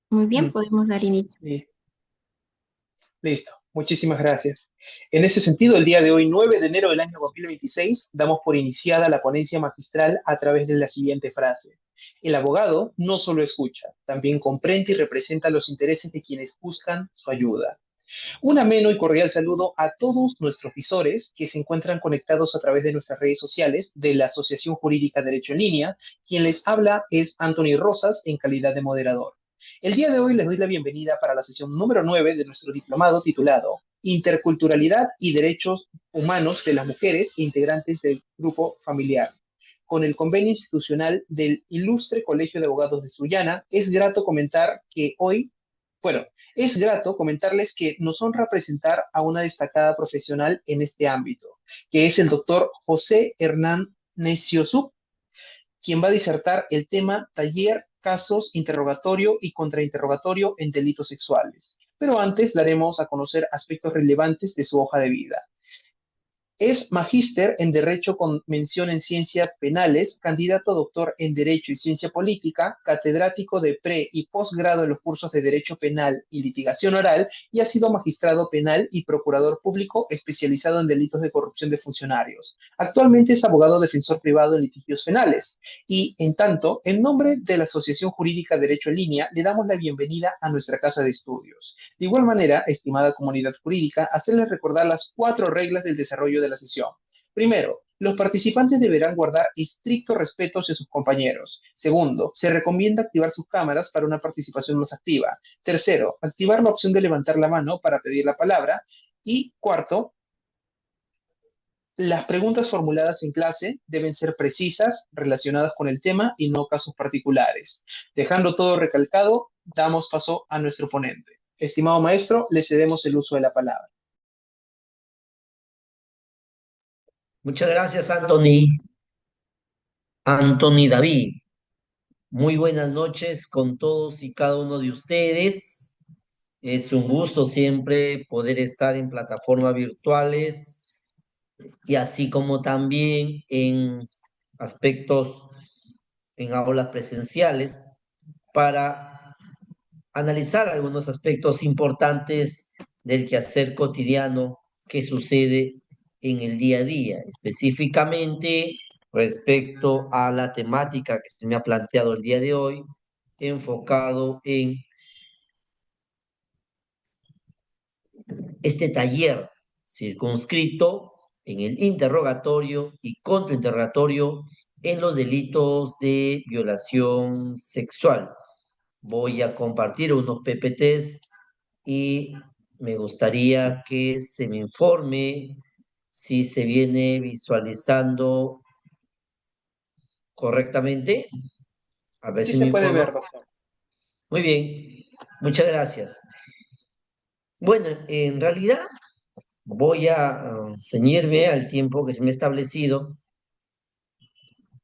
Muy bien, Mm, podemos dar inicio. li- Listo, muchísimas gracias. En ese sentido, el día de hoy, 9 de enero del año 2026, damos por iniciada la ponencia magistral a través de la siguiente frase. El abogado no solo escucha, también comprende y representa los intereses de quienes buscan su ayuda. Un ameno y cordial saludo a todos nuestros visores que se encuentran conectados a través de nuestras redes sociales de la Asociación Jurídica Derecho en Línea. Quien les habla es Anthony Rosas en calidad de moderador. El día de hoy les doy la bienvenida para la sesión número 9 de nuestro diplomado titulado Interculturalidad y Derechos Humanos de las Mujeres e Integrantes del Grupo Familiar. Con el convenio institucional del Ilustre Colegio de Abogados de Sullana, es grato comentar que hoy, bueno, es grato comentarles que nos honra presentar a una destacada profesional en este ámbito, que es el doctor José Hernán Neciosub, quien va a disertar el tema Taller, Casos, Interrogatorio y Contrainterrogatorio en Delitos Sexuales. Pero antes daremos a conocer aspectos relevantes de su hoja de vida. Es magíster en Derecho con mención en Ciencias Penales, candidato a doctor en Derecho y Ciencia Política, catedrático de pre y posgrado en los cursos de Derecho Penal y Litigación Oral, y ha sido magistrado penal y procurador público especializado en delitos de corrupción de funcionarios. Actualmente es abogado defensor privado en litigios penales. Y, en tanto, en nombre de la Asociación Jurídica Derecho en Línea, le damos la bienvenida a nuestra casa de estudios. De igual manera, estimada comunidad jurídica, hacerles recordar las 4 reglas del desarrollo de la sesión. Primero, los participantes deberán guardar estricto respeto hacia sus compañeros. Segundo, se recomienda activar sus cámaras para una participación más activa. Tercero, activar la opción de levantar la mano para pedir la palabra. Y cuarto, las preguntas formuladas en clase deben ser precisas, relacionadas con el tema y no casos particulares. Dejando todo recalcado, damos paso a nuestro ponente. Estimado maestro, le cedemos el uso de la palabra. Muchas gracias, Anthony. Anthony David. Muy buenas noches con todos y cada uno de ustedes. Es un gusto siempre poder estar en plataformas virtuales y así como también en aspectos en aulas presenciales para analizar algunos aspectos importantes del quehacer cotidiano que sucede en el día a día, específicamente respecto a la temática que se me ha planteado el día de hoy, enfocado en este taller circunscrito en el interrogatorio y contrainterrogatorio en los delitos de violación sexual. Voy a compartir unos PPTs y me gustaría que se me informe si se viene visualizando correctamente. A ver Sí si me se puede informa. ver, doctor. Muy bien, muchas gracias. Bueno, en realidad voy a ceñirme al tiempo que se me ha establecido.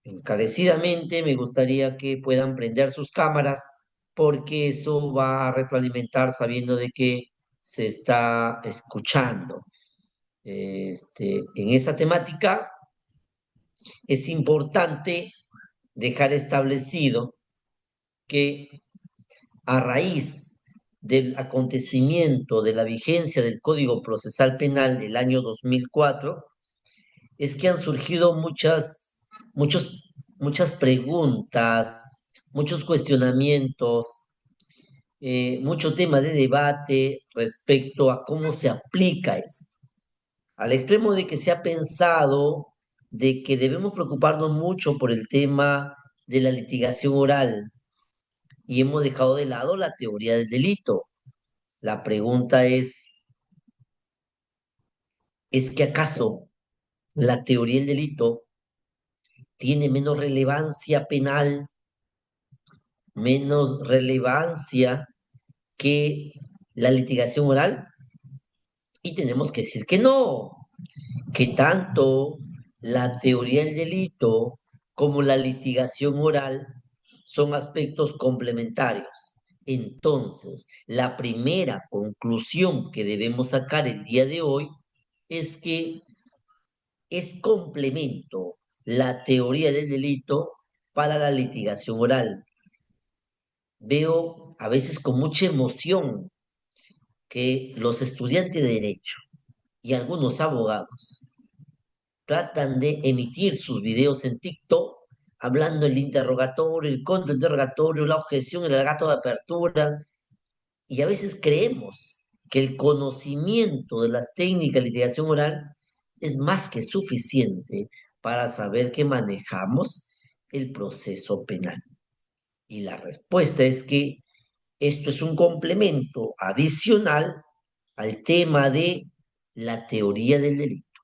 Encarecidamente me gustaría que puedan prender sus cámaras porque eso va a retroalimentar sabiendo de que se está escuchando. En esta temática es importante dejar establecido que a raíz del acontecimiento de la vigencia del Código Procesal Penal del año 2004, es que han surgido muchas preguntas, muchos cuestionamientos, mucho tema de debate respecto a cómo se aplica esto. Al extremo de que se ha pensado de que debemos preocuparnos mucho por el tema de la litigación oral y hemos dejado de lado la teoría del delito. La pregunta ¿es que acaso la teoría del delito tiene menos relevancia penal, menos relevancia que la litigación oral? Y tenemos que decir que no, que tanto la teoría del delito como la litigación oral son aspectos complementarios. Entonces, la primera conclusión que debemos sacar el día de hoy es que es complemento la teoría del delito para la litigación oral. veo a veces con mucha emoción que los estudiantes de derecho y algunos abogados tratan de emitir sus videos en TikTok hablando el interrogatorio, el contrainterrogatorio, la objeción, el alegato de apertura, y a veces creemos que el conocimiento de las técnicas de litigación oral es más que suficiente para saber que manejamos el proceso penal. Y la respuesta es que esto es un complemento adicional al tema de la teoría del delito.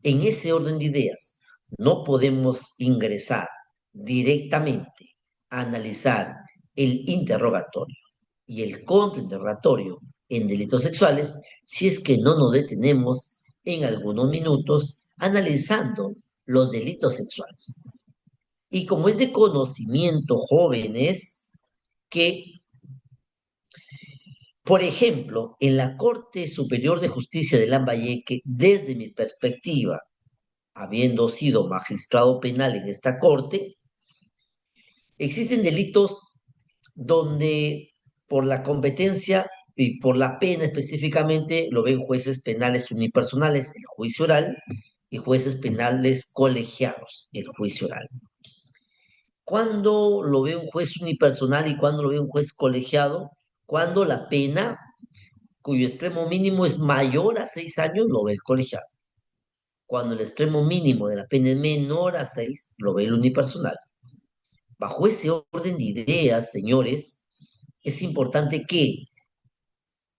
En ese orden de ideas, no podemos ingresar directamente a analizar el interrogatorio y el contrainterrogatorio en delitos sexuales si es que no nos detenemos en algunos minutos analizando los delitos sexuales. Y como es de conocimiento, jóvenes, que, por ejemplo, en la Corte Superior de Justicia de Lambayeque, desde mi perspectiva, habiendo sido magistrado penal en esta corte, existen delitos donde por la competencia y por la pena específicamente lo ven jueces penales unipersonales, el juicio oral, y jueces penales colegiados, el juicio oral. ¿Cuándo lo ve un juez unipersonal y cuándo lo ve un juez colegiado? Cuando la pena, cuyo extremo mínimo es mayor a 6 años, lo ve el colegiado. Cuando el extremo mínimo de la pena es menor a 6, lo ve el unipersonal. Bajo ese orden de ideas, señores, es importante que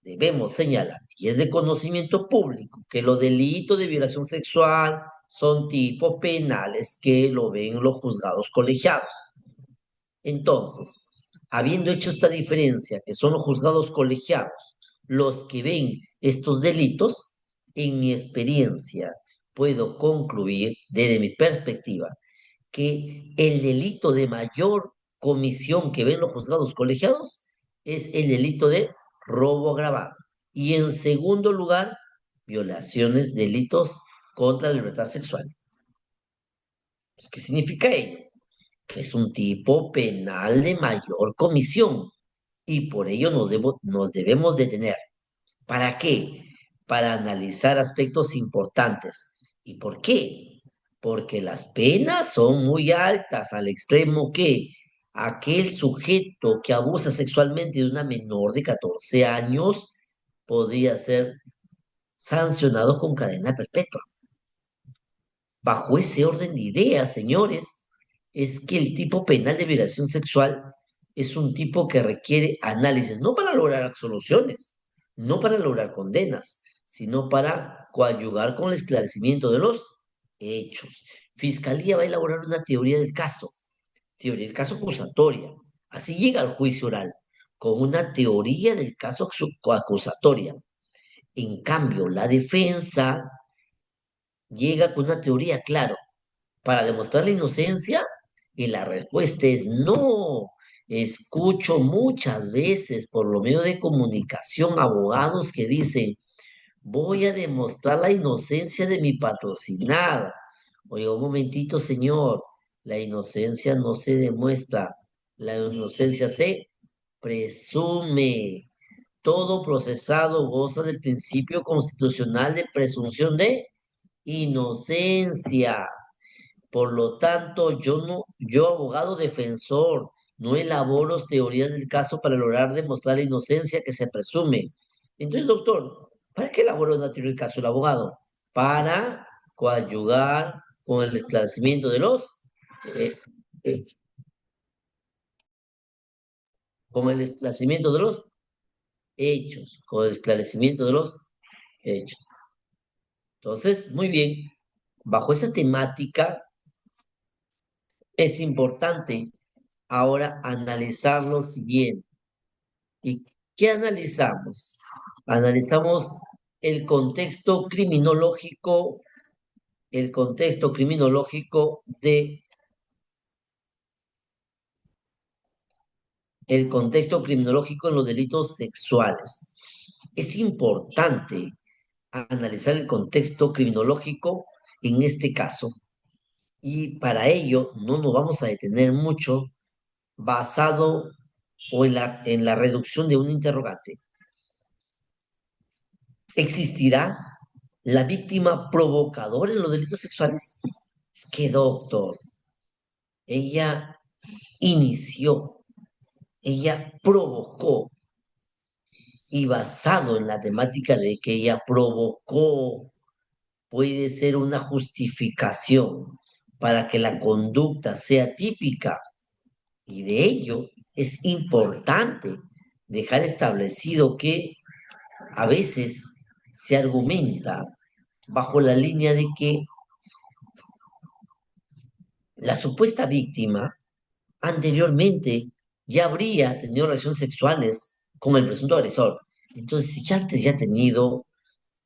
debemos señalar, y es de conocimiento público, que los delitos de violación sexual son tipos penales que lo ven los juzgados colegiados. Entonces, habiendo hecho esta diferencia, que son los juzgados colegiados los que ven estos delitos, en mi experiencia puedo concluir desde mi perspectiva que el delito de mayor comisión que ven los juzgados colegiados es el delito de robo agravado. Y en segundo lugar, violaciones, delitos contra la libertad sexual. ¿Qué significa ello? Que es un tipo penal de mayor comisión y por ello nos debemos detener. ¿Para qué? Para analizar aspectos importantes. ¿Y por qué? Porque las penas son muy altas al extremo que aquel sujeto que abusa sexualmente de una menor de 14 años podría ser sancionado con cadena perpetua. Bajo ese orden de ideas, señores, es que el tipo penal de violación sexual es un tipo que requiere análisis, no para lograr absoluciones, no para lograr condenas, sino para coadyuvar con el esclarecimiento de los hechos. Fiscalía va a elaborar una teoría del caso acusatoria. Así llega al juicio oral, con una teoría del caso acusatoria. En cambio, la defensa llega con una teoría, claro, para demostrar la inocencia, y la respuesta es no. Escucho muchas veces por lo medio de comunicación abogados que dicen, voy a demostrar la inocencia de mi patrocinada. Oiga, un momentito, señor, la inocencia no se demuestra, la inocencia se presume. Todo procesado goza del principio constitucional de presunción de inocencia. Por lo tanto, yo abogado defensor, no elaboro teorías del caso para lograr demostrar la inocencia que se presume. Entonces, doctor, ¿para qué elabora una teoría del caso el abogado? Para coadyuvar con el esclarecimiento de los, eh, eh, con el esclarecimiento de los hechos, con el esclarecimiento de los hechos. Entonces, muy bien, bajo esa temática es importante ahora analizarlo bien. ¿Y qué analizamos? Analizamos el contexto criminológico, el contexto criminológico de, el contexto criminológico en los delitos sexuales. Es importante analizar el contexto criminológico en este caso y para ello no nos vamos a detener mucho basado o en la reducción de un interrogante, ¿existirá la víctima provocadora en los delitos sexuales? Es que, doctor, ella inició, ella provocó, y basado en la temática de que ella provocó, puede ser una justificación para que la conducta sea típica. Y de ello es importante dejar establecido que a veces se argumenta bajo la línea de que la supuesta víctima anteriormente ya habría tenido relaciones sexuales con el presunto agresor. Entonces, si ya antes ya ha tenido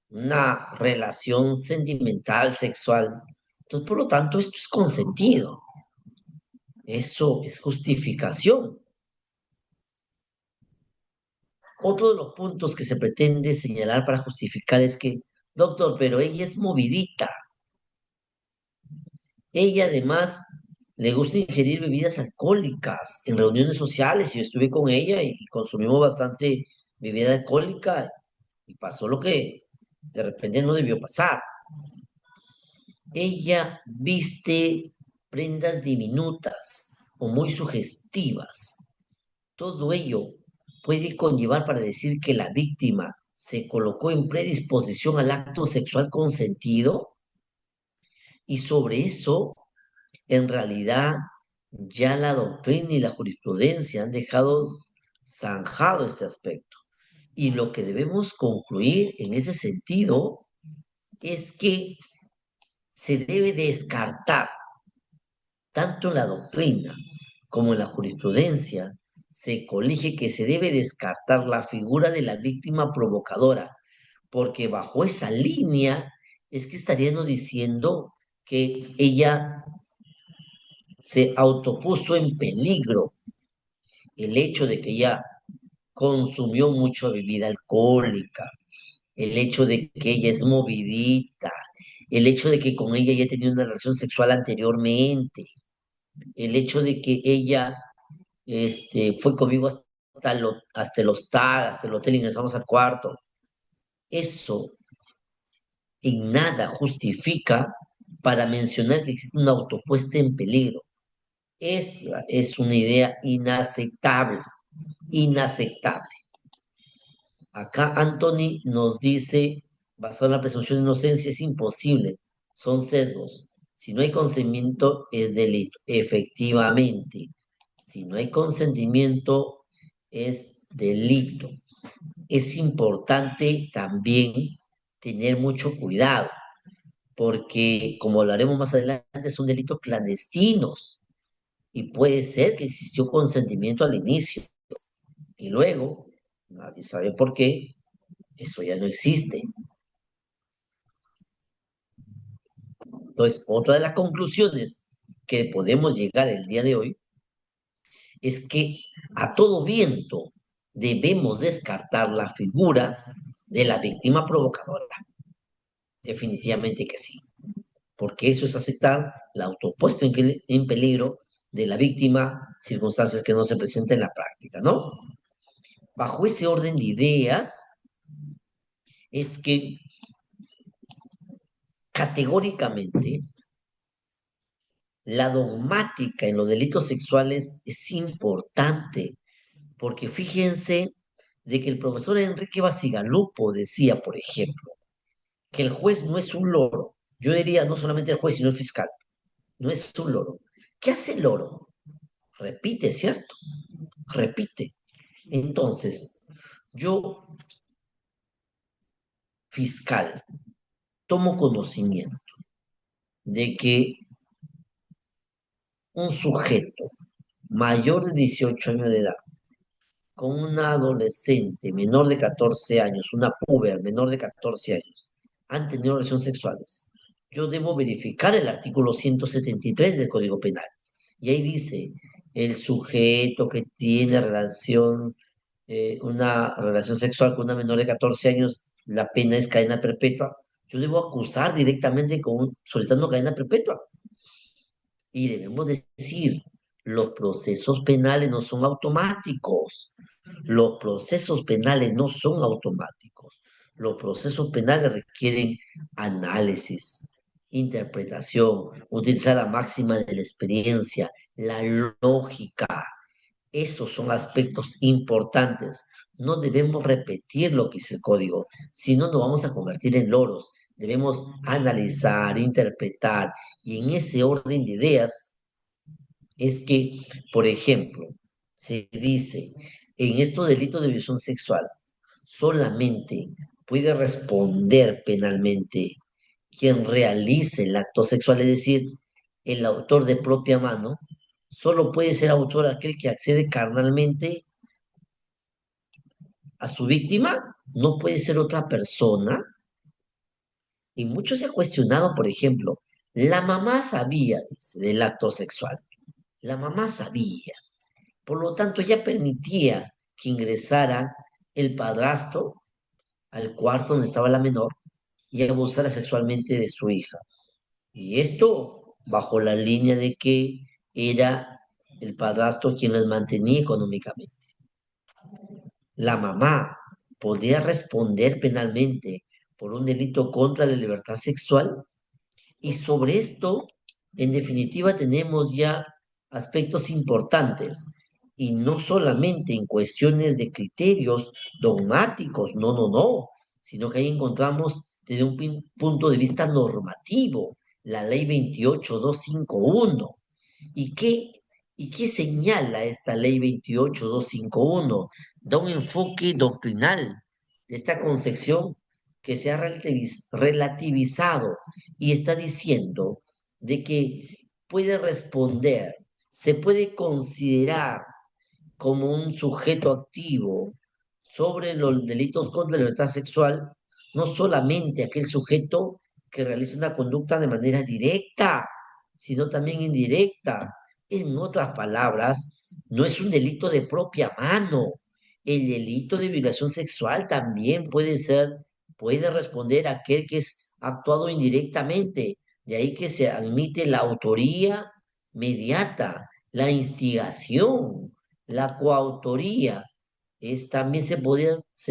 una relación sentimental, sexual, entonces, por lo tanto, esto es consentido. Eso es justificación. Otro de los puntos que se pretende señalar para justificar es que, doctor, pero ella es movidita. Ella además le gusta ingerir bebidas alcohólicas en reuniones sociales. Yo estuve con ella y consumimos bastante bebida alcohólica y pasó lo que de repente no debió pasar. Ella viste prendas diminutas o muy sugestivas. Todo ello puede conllevar para decir que la víctima se colocó en predisposición al acto sexual consentido y sobre eso, en realidad, ya la doctrina y la jurisprudencia han dejado zanjado este aspecto. Y lo que debemos concluir en ese sentido es que se debe descartar, tanto en la doctrina como en la jurisprudencia, se colige que se debe descartar la figura de la víctima provocadora, porque bajo esa línea es que estaríamos diciendo que ella se autopuso en peligro. El hecho de que ella consumió mucha bebida alcohólica, el hecho de que ella es movidita, el hecho de que con ella ya tenía una relación sexual anteriormente, el hecho de que ella fue conmigo hasta el hostal, hasta el hotel, ingresamos al cuarto. Eso en nada justifica para mencionar que existe una autopuesta en peligro. Es una idea inaceptable, inaceptable. Acá Anthony nos dice, basado en la presunción de inocencia, es imposible, son sesgos. Si no hay consentimiento, es delito. Efectivamente, si no hay consentimiento, es delito. Es importante también tener mucho cuidado, porque como hablaremos más adelante, son delitos clandestinos y puede ser que existió consentimiento al inicio y luego, nadie sabe por qué, eso ya no existe. Entonces, otra de las conclusiones que podemos llegar el día de hoy es que a todo viento debemos descartar la figura de la víctima provocadora. Definitivamente que sí, porque eso es aceptar la autopuesta en peligro de la víctima, circunstancias que no se presentan en la práctica, ¿no? Bajo ese orden de ideas es que categóricamente la dogmática en los delitos sexuales es importante, porque fíjense de que el profesor Enrique Basigalupo decía, por ejemplo, que el juez no es un loro. Yo diría no solamente el juez, sino el fiscal. No es un loro. ¿Qué hace el loro? Repite, ¿cierto? Repite. Entonces, yo, fiscal, tomo conocimiento de que un sujeto mayor de 18 años de edad, con una adolescente menor de 14 años, una puber menor de 14 años, han tenido relaciones sexuales. Yo debo verificar el artículo 173 del Código Penal. Y ahí dice, el sujeto que tiene una relación sexual con una menor de 14 años, la pena es cadena perpetua. Yo debo acusar directamente solicitando cadena perpetua. Y debemos decir Los procesos penales no son automáticos. Los procesos penales no son automáticos. Los procesos penales requieren análisis, interpretación, utilizar la máxima de la experiencia, la lógica. Esos son aspectos importantes. No debemos repetir lo que dice el código, si no nos vamos a convertir en loros. Debemos analizar, interpretar, y en ese orden de ideas es que, por ejemplo, se dice, en estos delitos de violación sexual, solamente puede responder penalmente quien realice el acto sexual, es decir, el autor de propia mano, solo puede ser autor aquel que accede carnalmente a su víctima, no puede ser otra persona. Y mucho se ha cuestionado, por ejemplo, la mamá sabía, dice, del acto sexual, la mamá sabía. Por lo tanto, ya permitía que ingresara el padrastro al cuarto donde estaba la menor y abusara sexualmente de su hija. Y esto bajo la línea de que era el padrastro quien los mantenía económicamente. La mamá podía responder penalmente por un delito contra la libertad sexual. Y sobre esto, en definitiva, tenemos ya aspectos importantes y no solamente en cuestiones de criterios dogmáticos, no, no, no, sino que ahí encontramos desde un punto de vista normativo la ley 28251. ¿Y qué señala esta ley 28251? Da un enfoque doctrinal de esta concepción que se ha relativizado y está diciendo de que puede responder, se puede considerar como un sujeto activo sobre los delitos contra la libertad sexual, no solamente aquel sujeto que realiza una conducta de manera directa, sino también indirecta. En otras palabras, no es un delito de propia mano. El delito de violación sexual también puede responder aquel que es actuado indirectamente. De ahí que se admite la autoría mediata, la instigación, la coautoría. También se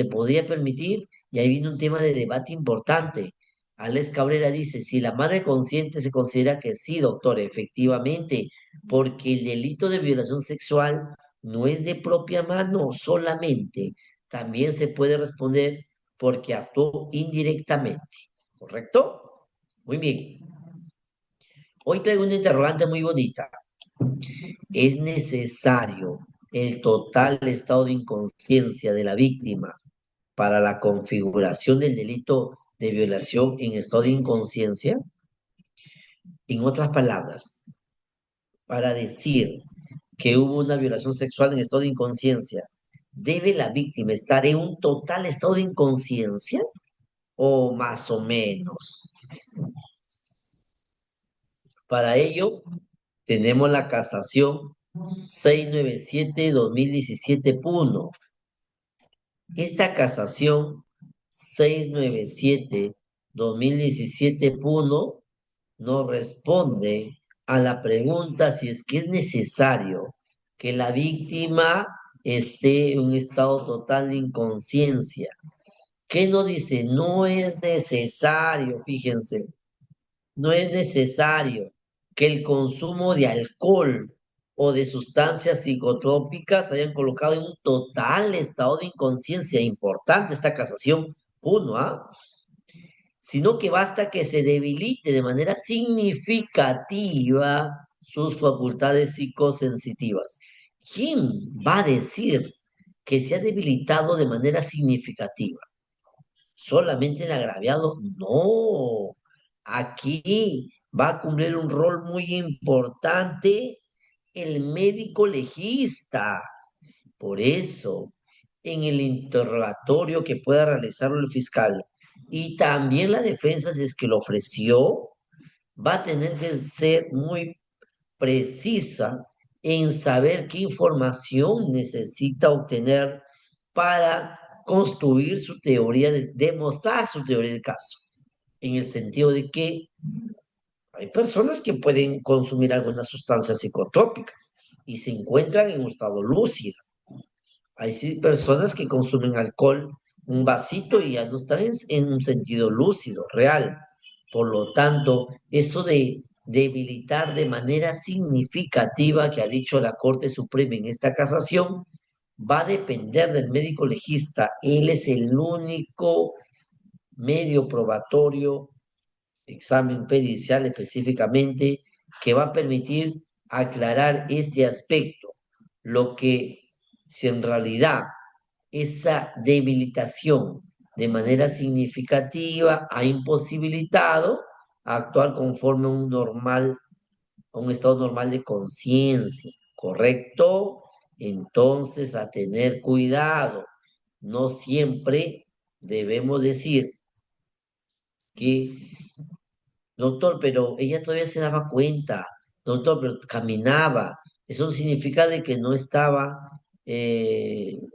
podía permitir, y ahí viene un tema de debate importante. Alex Cabrera dice, si la madre consciente se considera que sí, doctor, efectivamente, porque el delito de violación sexual no es de propia mano solamente, también se puede responder porque actuó indirectamente, ¿correcto? Muy bien. Hoy traigo una interrogante muy bonita. ¿Es necesario el total estado de inconsciencia de la víctima para la configuración del delito de violación en estado de inconsciencia? En otras palabras, para decir que hubo una violación sexual en estado de inconsciencia, ¿debe la víctima estar en un total estado de inconsciencia o más o menos? Para ello, tenemos la casación 697-2017 Esta casación 697-2017 no responde a la pregunta si es que es necesario que la víctima esté en un estado total de inconsciencia. ¿Qué no dice? No es necesario, fíjense, no es necesario que el consumo de alcohol o de sustancias psicotrópicas hayan colocado en un total estado de inconsciencia. Importante esta casación, uno, ¿ah? Sino que basta que se debilite de manera significativa sus facultades psicosensitivas. ¿Quién va a decir que se ha debilitado de manera significativa? ¿Solamente el agraviado? No. Aquí va a cumplir un rol muy importante el médico legista. Por eso, en el interrogatorio que pueda realizar el fiscal y también la defensa, si es que lo ofreció, va a tener que ser muy precisa en saber qué información necesita obtener para construir su teoría, demostrar su teoría del caso, en el sentido de que hay personas que pueden consumir algunas sustancias psicotrópicas, y se encuentran en un estado lúcido. Hay sí personas que consumen alcohol, un vasito y ya no están en un sentido lúcido, real. Por lo tanto, eso de debilitar de manera significativa que ha dicho la Corte Suprema en esta casación va a depender del médico legista. Él es el único medio probatorio, examen pericial específicamente, que va a permitir aclarar este aspecto. Lo que, si en realidad esa debilitación de manera significativa ha imposibilitado actuar conforme a un estado normal de conciencia, ¿correcto? Entonces, a tener cuidado. No siempre debemos decir que, doctor, pero ella todavía se daba cuenta, doctor, pero caminaba. Eso significa de que no estaba en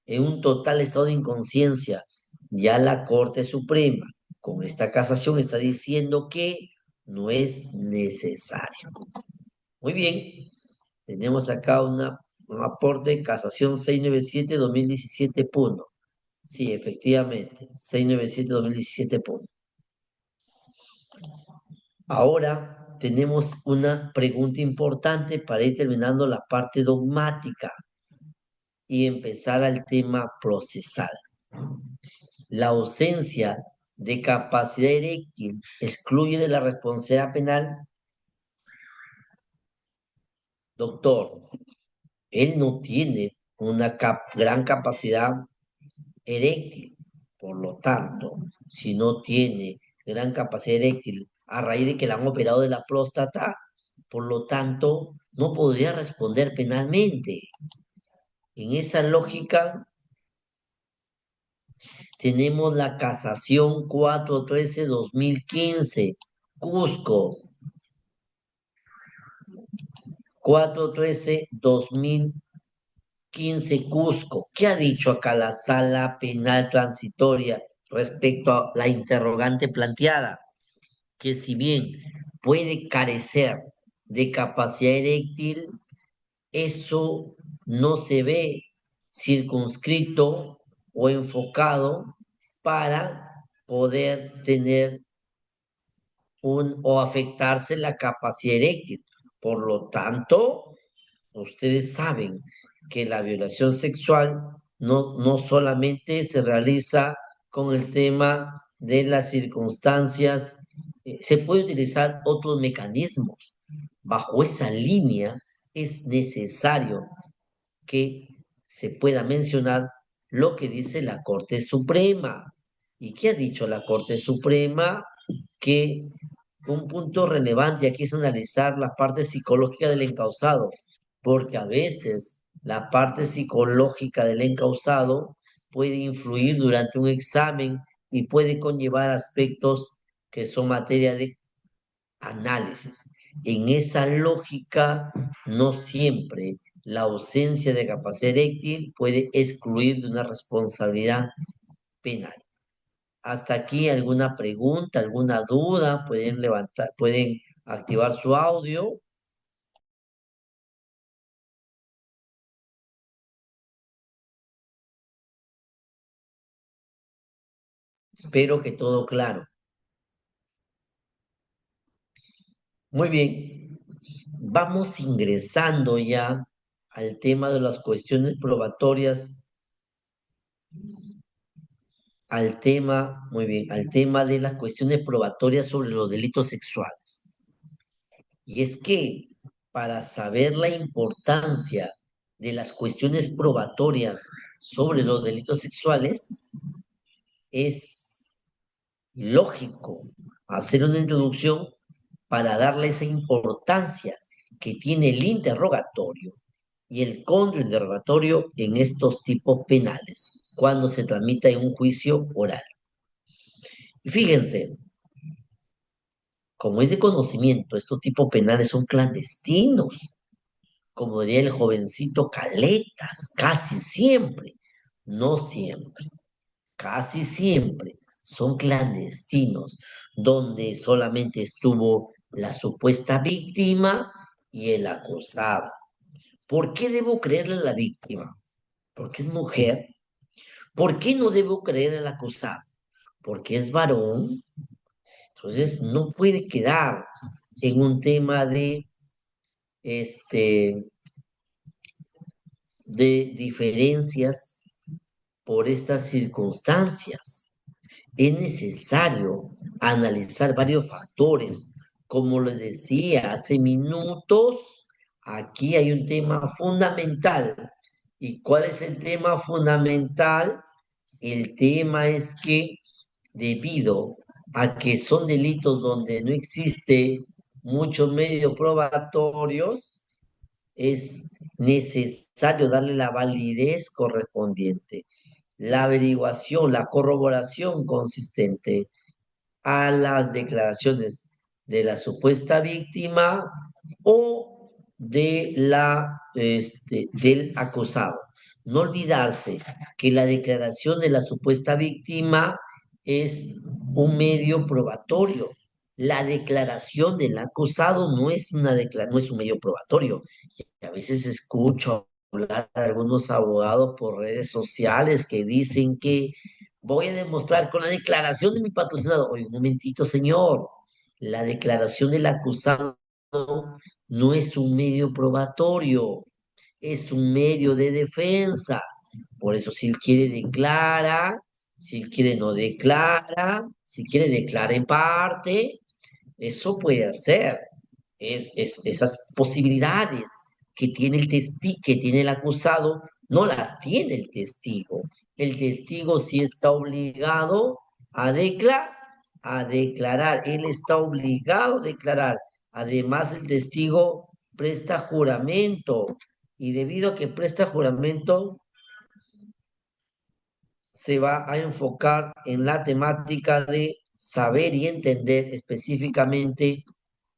un total estado de inconsciencia. Ya la Corte Suprema, con esta casación, está diciendo que no es necesario. Muy bien, tenemos acá un aporte, casación 697-2017, punto. Sí, efectivamente, 697-2017, punto. Ahora tenemos una pregunta importante para ir terminando la parte dogmática y empezar al tema procesal. La ausencia de capacidad eréctil excluye de la responsabilidad penal. Doctor, él no tiene una gran capacidad eréctil. Por lo tanto, si no tiene gran capacidad eréctil a raíz de que le han operado de la próstata, por lo tanto, no podría responder penalmente. En esa lógica, tenemos la casación 413-2015, Cusco, 413-2015, Cusco. ¿Qué ha dicho acá la sala penal transitoria respecto a la interrogante planteada? Que si bien puede carecer de capacidad eréctil, eso no se ve circunscrito o enfocado para poder tener o afectarse la capacidad eréctil. Por lo tanto, ustedes saben que la violación sexual no solamente se realiza con el tema de las circunstancias, se puede utilizar otros mecanismos. Bajo esa línea es necesario que se pueda mencionar lo que dice la Corte Suprema. ¿Y qué ha dicho la Corte Suprema? Que un punto relevante aquí es analizar la parte psicológica del encausado, porque a veces la parte psicológica del encausado puede influir durante un examen y puede conllevar aspectos que son materia de análisis. En esa lógica, no siempre la ausencia de capacidad eréctil puede excluir de una responsabilidad penal. Hasta aquí alguna pregunta, alguna duda, pueden levantar, pueden activar su audio. Espero que todo claro. Muy bien, vamos ingresando ya al tema de las cuestiones probatorias, al tema, muy bien, al tema de las cuestiones probatorias sobre los delitos sexuales. Y es que para saber la importancia de las cuestiones probatorias sobre los delitos sexuales, es lógico hacer una introducción para darle esa importancia que tiene el interrogatorio y el contrainterrogatorio en estos tipos penales, cuando se tramita en un juicio oral. Y fíjense, como es de conocimiento, estos tipos penales son clandestinos, como diría el jovencito Caletas, casi siempre, no siempre, casi siempre son clandestinos, donde solamente estuvo la supuesta víctima y el acusado. ¿Por qué debo creerle a la víctima? Porque es mujer. ¿Por qué no debo creer al acusado? Porque es varón. Entonces, no puede quedar en un tema este, de diferencias por estas circunstancias. Es necesario analizar varios factores. Como le decía hace minutos, aquí hay un tema fundamental. ¿Y cuál es el tema fundamental? El tema es que debido a que son delitos donde no existe muchos medios probatorios, es necesario darle la validez correspondiente, la averiguación, la corroboración consistente a las declaraciones de la supuesta víctima o del acusado. No olvidarse que la declaración de la supuesta víctima es un medio probatorio. La declaración del acusado no es un medio probatorio. Y a veces escucho hablar a algunos abogados por redes sociales que dicen que voy a demostrar con la declaración de mi patrocinado. Oye, un momentito, señor. La declaración del acusado no es un medio probatorio, es un medio de defensa. Por eso, si él quiere, declara, si él quiere, no declara, si quiere, declara en parte, eso puede hacer. Esas posibilidades que tiene que tiene el acusado, no las tiene el testigo. El testigo sí está obligado a a declarar. Él está obligado a declarar. Además, el testigo presta juramento. Y debido a que presta juramento, se va a enfocar en la temática de saber y entender específicamente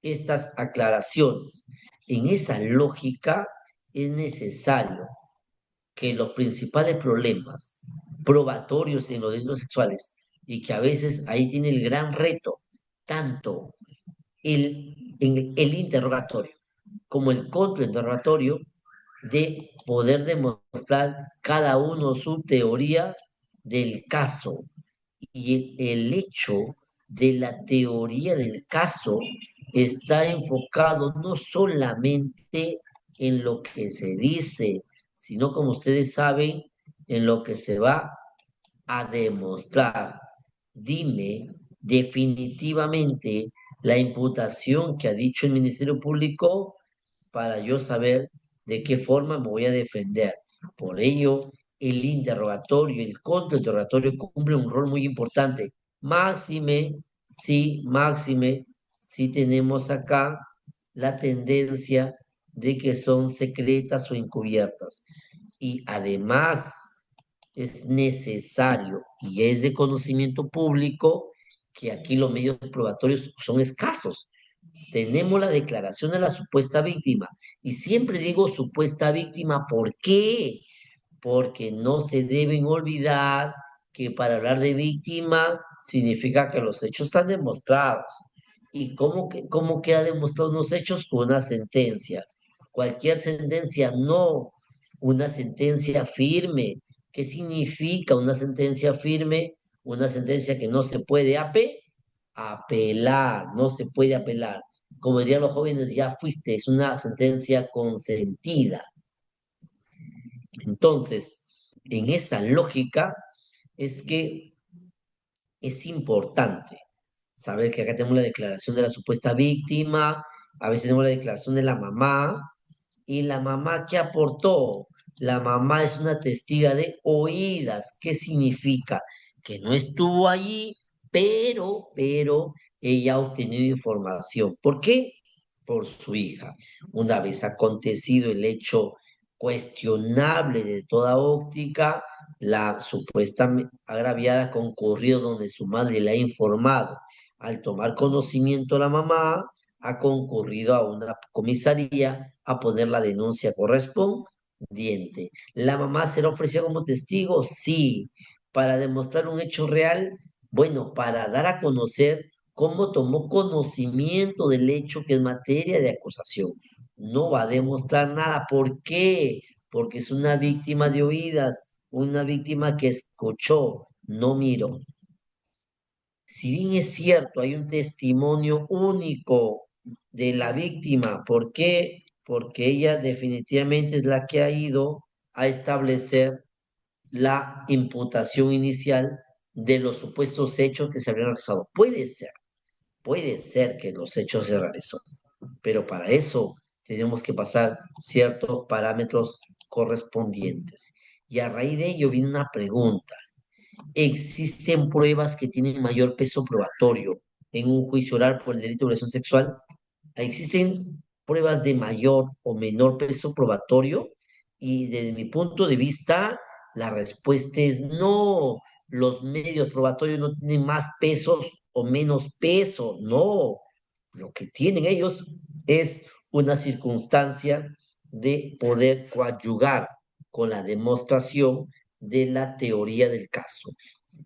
estas aclaraciones. En esa lógica es necesario que los principales problemas probatorios en los delitos sexuales y que a veces ahí tiene el gran reto, tanto en el interrogatorio como el contrainterrogatorio, de poder demostrar cada uno su teoría del caso. Y el hecho de la teoría del caso está enfocado no solamente en lo que se dice, sino como ustedes saben, en lo que se va a demostrar. Dime definitivamente la imputación que ha dicho el Ministerio Público para yo saber de qué forma me voy a defender. Por ello, el interrogatorio, el contrainterrogatorio cumple un rol muy importante. Máxime, si tenemos acá la tendencia de que son secretas o encubiertas. Y además es necesario y es de conocimiento público que aquí los medios probatorios son escasos. Tenemos la declaración de la supuesta víctima y siempre digo supuesta víctima, ¿por qué? Porque no se deben olvidar que para hablar de víctima significa que los hechos están demostrados. ¿Y cómo queda demostrados los hechos? Con una sentencia. Cualquier sentencia, no una sentencia firme. ¿Qué significa una sentencia firme? Una sentencia que no se puede apelar, no se puede apelar. Como dirían los jóvenes, ya fuiste, es una sentencia consentida. Entonces, en esa lógica es que es importante saber que acá tenemos la declaración de la supuesta víctima, a veces tenemos la declaración de la mamá, y la mamá, ¿qué aportó? La mamá es una testiga de oídas. ¿Qué significa? Que no estuvo allí, pero ella ha obtenido información. ¿Por qué? Por su hija. Una vez acontecido el hecho cuestionable de toda óptica, la supuesta agraviada ha concurrido donde su madre le ha informado. Al tomar conocimiento la mamá, ha concurrido a una comisaría a poner la denuncia correspondiente. ¿La mamá será ofrecida como testigo? Sí. Para demostrar un hecho real, bueno, para dar a conocer cómo tomó conocimiento del hecho que es materia de acusación. no va a demostrar nada. ¿Por qué? Porque es una víctima de oídas, una víctima que escuchó, no miró. Si bien es cierto, hay un testimonio único de la víctima, ¿por qué? Porque ella definitivamente es la que ha ido a establecer la imputación inicial de los supuestos hechos que se habrían realizado. Puede ser que los hechos se realizó, pero para eso tenemos que pasar ciertos parámetros correspondientes. Y a raíz de ello viene una pregunta. ¿Existen pruebas que tienen mayor peso probatorio en un juicio oral por el delito de violación sexual? ¿Existen pruebas de mayor o menor peso probatorio? Y desde mi punto de vista, la respuesta es no. Los medios probatorios no tienen más pesos o menos peso, no. Lo que tienen ellos es una circunstancia de poder coadyugar con la demostración de la teoría del caso.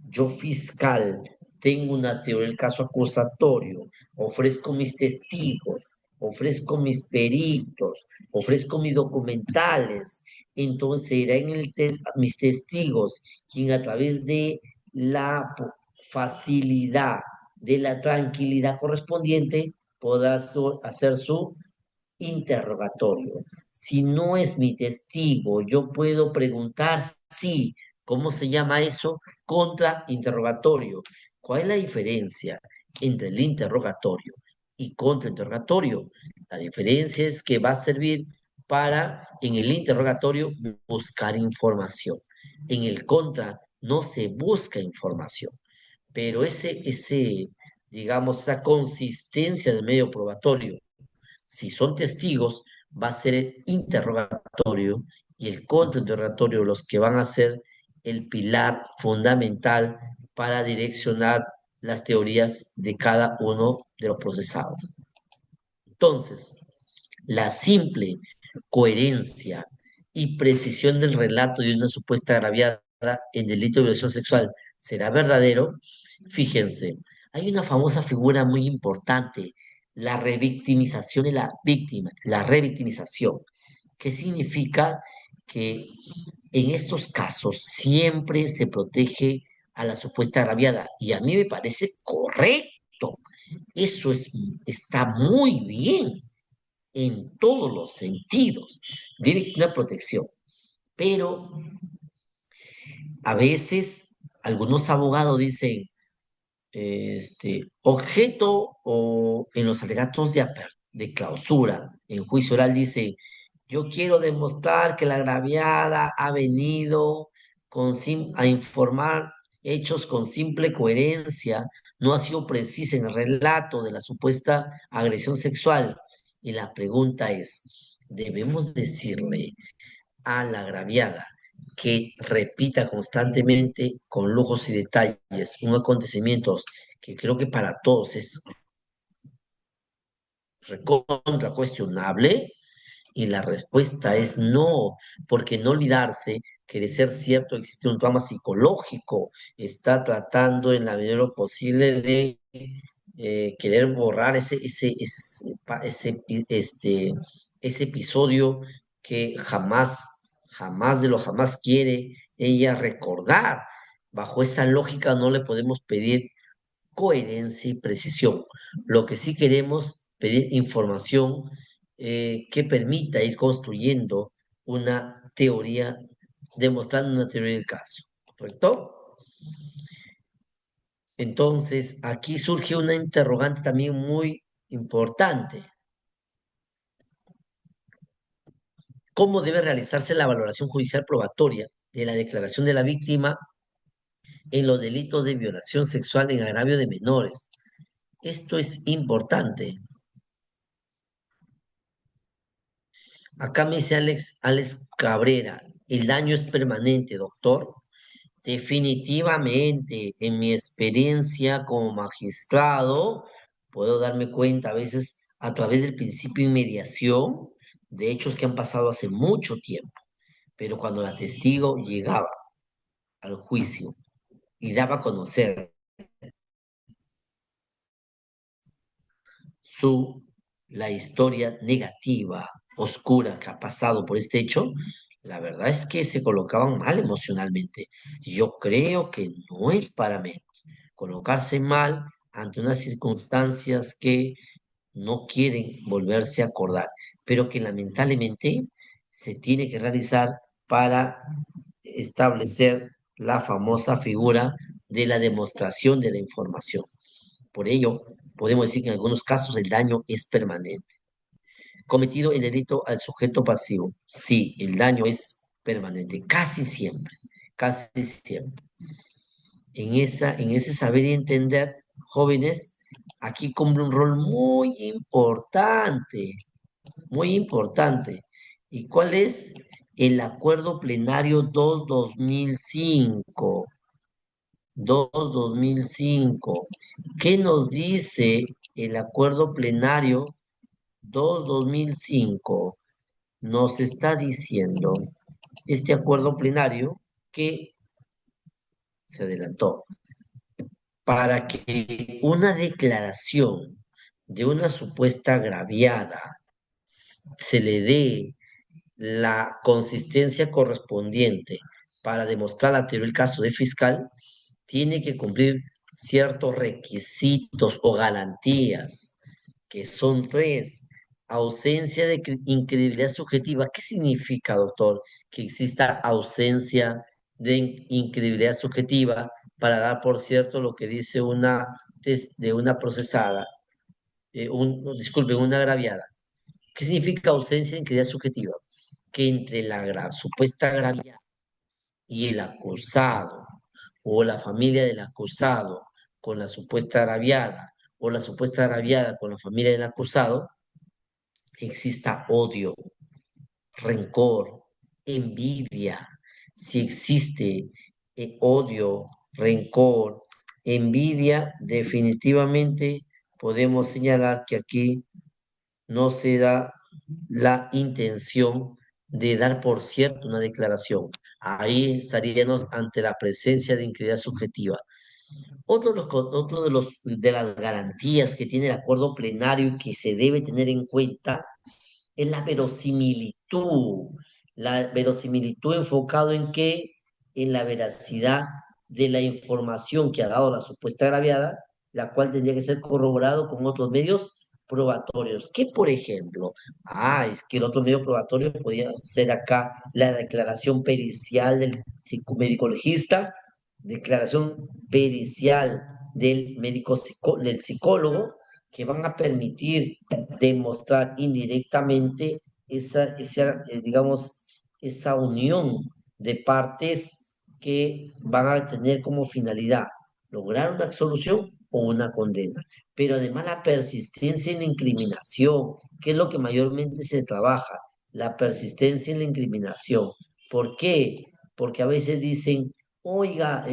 Yo, fiscal, tengo una teoría del caso acusatorio, ofrezco mis testigos, ofrezco mis peritos, ofrezco mis documentales. Entonces será mis testigos quien a través de la facilidad, de la tranquilidad correspondiente, pueda hacer su interrogatorio. Si no es mi testigo, yo puedo preguntar sí. ¿Cómo se llama eso? Contrainterrogatorio. ¿Cuál es la diferencia entre el interrogatorio y contrainterrogatorio? La diferencia es que va a servir para, en el interrogatorio, buscar información. En el contra, no se busca información, pero digamos, esa consistencia del medio probatorio, si son testigos, va a ser el interrogatorio y el contrainterrogatorio los que van a ser el pilar fundamental para direccionar las teorías de cada uno de los procesados. Entonces, la simple coherencia y precisión del relato de una supuesta agraviada en delito de violación sexual será verdadero. Fíjense, hay una famosa figura muy importante, la revictimización de la víctima, la revictimización, que significa que en estos casos siempre se protege a la supuesta agraviada y a mí me parece correcto. Eso está muy bien en todos los sentidos. Debe existir una protección, pero a veces algunos abogados dicen, objeto o en los alegatos de clausura, en juicio oral dice, yo quiero demostrar que la agraviada ha venido a informar hechos con simple coherencia, no ha sido precisa en el relato de la supuesta agresión sexual. Y la pregunta es, ¿debemos decirle a la agraviada que repita constantemente con lujos y detalles un acontecimiento que creo que para todos es recontra cuestionable? Y la respuesta es no, porque no olvidarse que de ser cierto existe un trauma psicológico, está tratando en la medida de lo posible de querer borrar ese episodio que jamás de lo jamás quiere ella recordar. Bajo esa lógica no le podemos pedir coherencia y precisión. Lo que sí queremos pedir información que permita ir construyendo una teoría, demostrando una teoría del caso, ¿correcto? Entonces, aquí surge una interrogante también muy importante. ¿Cómo debe realizarse la valoración judicial probatoria de la declaración de la víctima en los delitos de violación sexual en agravio de menores? Esto es importante. Acá me dice Alex Cabrera, ¿el daño es permanente, doctor? Definitivamente, en mi experiencia como magistrado, puedo darme cuenta a veces a través del principio de inmediación de hechos que han pasado hace mucho tiempo, pero cuando la testigo llegaba al juicio y daba a conocer su, la historia negativa oscura que ha pasado por este hecho, la verdad es que se colocaban mal emocionalmente. Yo creo que no es para menos colocarse mal ante unas circunstancias que no quieren volverse a acordar, pero que lamentablemente se tiene que realizar para establecer la famosa figura de la demostración de la información. Por ello, podemos decir que en algunos casos el daño es permanente. Cometido el delito al sujeto pasivo. Sí, el daño es permanente, casi siempre. En ese saber y entender, jóvenes, aquí cumple un rol muy importante. ¿Y cuál es? El Acuerdo Plenario 2-2005. 2-2005. ¿Qué nos dice el Acuerdo Plenario 2-2005? Nos está diciendo este acuerdo plenario que se adelantó para que una declaración de una supuesta agraviada se le dé la consistencia correspondiente para demostrar la teoría del caso de fiscal, tiene que cumplir ciertos requisitos o garantías, que son tres. Ausencia de incredibilidad subjetiva. ¿Qué significa, doctor, que exista ausencia de incredibilidad subjetiva para dar por cierto lo que dice una de una procesada, no, disculpe, una agraviada? ¿Qué significa ausencia de incredibilidad subjetiva? Que entre la supuesta agraviada y el acusado o la familia del acusado con la supuesta agraviada o la supuesta agraviada con la familia del acusado, exista odio, rencor, envidia. Si existe odio, rencor, envidia, definitivamente podemos señalar que aquí no se da la intención de dar por cierto una declaración. Ahí estaríamos ante la presencia de incredulidad subjetiva. Otro de las garantías que tiene el acuerdo plenario y que se debe tener en cuenta es la verosimilitud enfocado en qué, en la veracidad de la información que ha dado la supuesta agraviada, la cual tendría que ser corroborado con otros medios probatorios. ¿Qué, por ejemplo? Es que el otro medio probatorio podría ser acá la declaración pericial del médico legista, declaración pericial del del psicólogo, que van a permitir demostrar indirectamente digamos, esa unión de partes que van a tener como finalidad lograr una absolución o una condena. Pero además la persistencia en la incriminación, que es lo que mayormente se trabaja, la persistencia en la incriminación. ¿Por qué? Porque a veces dicen, oiga,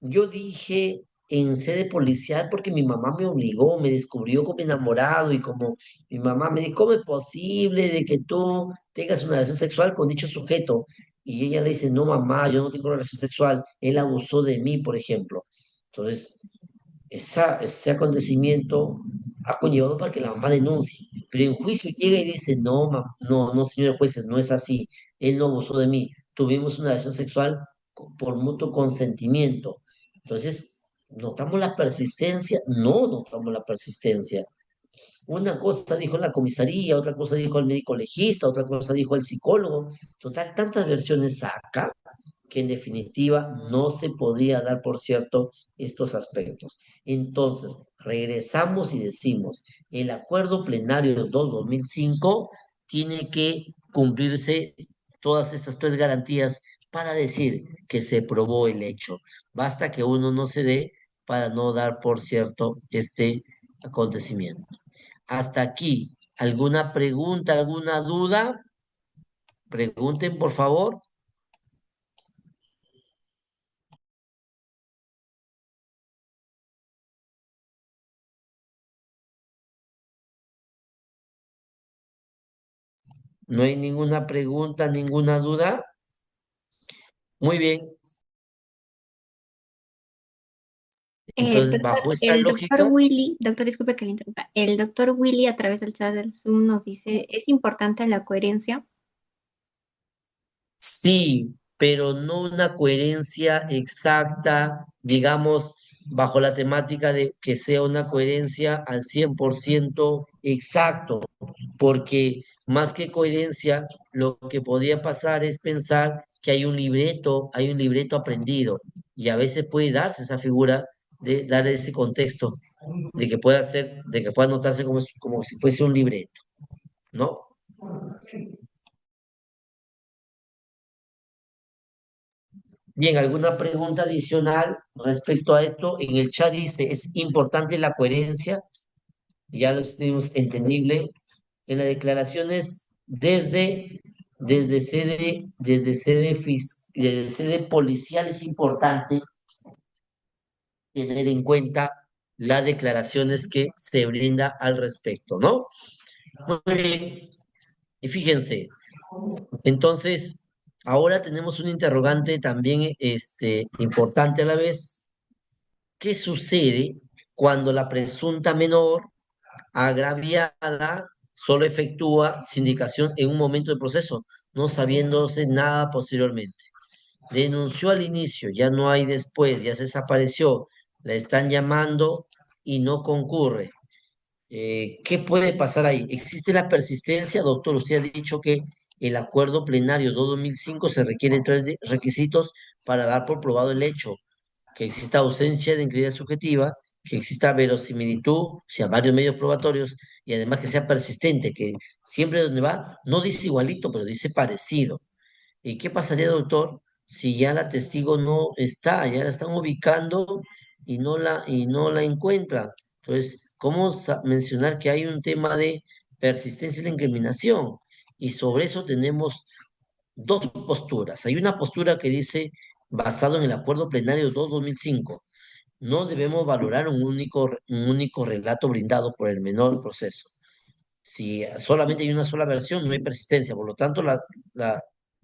yo dije en sede policial porque mi mamá me obligó, me descubrió con mi enamorado y como mi mamá me dijo, ¿cómo es posible de que tú tengas una relación sexual con dicho sujeto? Y ella le dice, no mamá, yo no tengo relación sexual, él abusó de mí, por ejemplo. Entonces, ese acontecimiento ha conllevado para que la mamá denuncie, pero en juicio llega y dice, no, no, no, señores jueces, no es así, él no abusó de mí, tuvimos una relación sexual por mutuo consentimiento. Entonces, ¿notamos la persistencia? No notamos la persistencia. Una cosa dijo la comisaría, otra cosa dijo el médico legista, otra cosa dijo el psicólogo. Total, tantas versiones acá que en definitiva no se podía dar por cierto estos aspectos. Entonces, regresamos y decimos, el acuerdo plenario 2-2005 tiene que cumplirse todas estas tres garantías para decir que se probó el hecho. Basta que uno no se dé para no dar por cierto este acontecimiento. Hasta aquí, ¿alguna pregunta, alguna duda? Pregunten, por favor. ¿No hay ninguna pregunta, ninguna duda? Muy bien. Entonces, bajo esa El doctor lógica, Willy, doctor, disculpe que le interrumpa. El doctor Willy a través del chat del Zoom nos dice, ¿es importante la coherencia? sí, pero no una coherencia exacta, digamos, bajo la temática de que sea una coherencia al 100% exacto, porque más que coherencia, lo que podría pasar es pensar que hay un libreto aprendido, y a veces puede darse esa figura de dar ese contexto, de que pueda ser, de que pueda notarse como si fuese un libreto, ¿no? Bien, ¿alguna pregunta adicional respecto a esto? En el chat dice, ¿es importante la coherencia? Ya lo tenemos entendible. En las declaraciones desde sede policial es importante tener en cuenta las declaraciones que se brinda al respecto, ¿no? Muy bien. Y fíjense, entonces, ahora tenemos un interrogante también importante a la vez. ¿Qué sucede cuando la presunta menor agraviada solo efectúa sindicación en un momento del proceso, no sabiéndose nada posteriormente? Denunció al inicio, ya no hay después, ya se desapareció, la están llamando y no concurre. ¿Qué puede pasar ahí? ¿Existe la persistencia, doctor? Usted ha dicho que el acuerdo plenario 2005 se requieren tres requisitos para dar por probado el hecho: que exista ausencia de integridad subjetiva, que exista verosimilitud, o sea, varios medios probatorios, y además que sea persistente, que siempre donde va, no dice igualito, pero dice parecido. ¿Y qué pasaría, doctor, si ya la testigo no está, ya la están ubicando y no la encuentran? Entonces, ¿cómo mencionar que hay un tema de persistencia en la incriminación? Y sobre eso tenemos dos posturas. Hay una postura que dice, basado en el acuerdo plenario 2-2005, no debemos valorar un único relato brindado por el menor proceso. Si solamente hay una sola versión, no hay persistencia. Por lo tanto, la-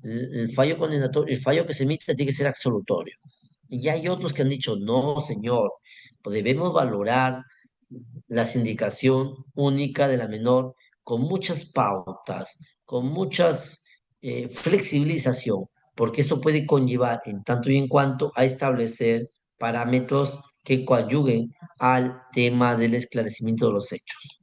el fallo condenatorio, el fallo que se emite tiene que ser absolutorio. Y ya hay otros que han dicho, no, señor, pues debemos valorar la sindicación única de la menor con muchas pautas, con muchas flexibilización, porque eso puede conllevar en tanto y en cuanto a establecer parámetros que coadyuguen al tema del esclarecimiento de los hechos.